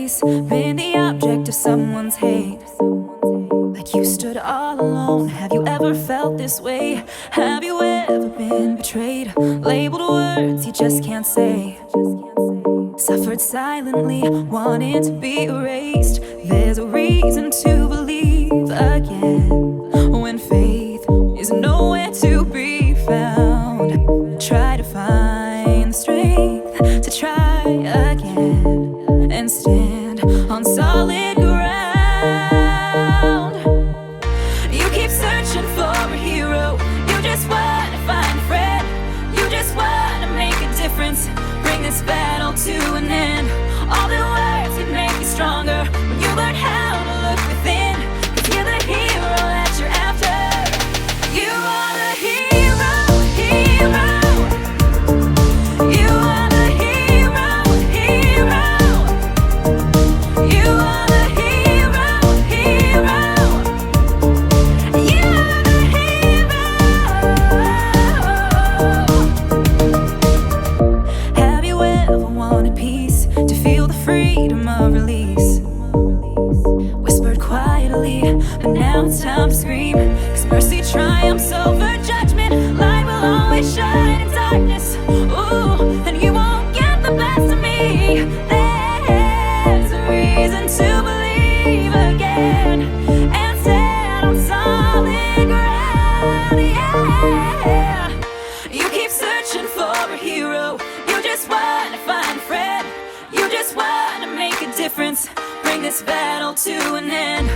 peace, been the object of someone's hate. Like you stood all alone. Have you ever felt this way? Have you ever been betrayed? Labeled words you just can't say. Suffered silently, wanting to be erased. There's a reason to believe again when faith is nowhere to be found. Try to find the strength to try again and stand on solid ground. You keep searching for a hero. You just want to find a friend. You just want to make a difference. Bring this battle to an end. All the words can make you stronger when you learn how to look within. 'Cause you're the hero that you're after. You are the hero, hero. You are the hero, hero. You are the hero, hero. You are the hero. Have you ever wanted peace, to feel the freedom of release? Whispered quietly, but now it's time to scream. 'Cause mercy triumphs over judgment. Light will always shine in darkness. Ooh, and you won't get the best of me. There's a reason to believe again and stand on solid ground. Yeah. You keep searching for a hero. You just want to find a friend. You just want to make a difference. Bring this battle to an end.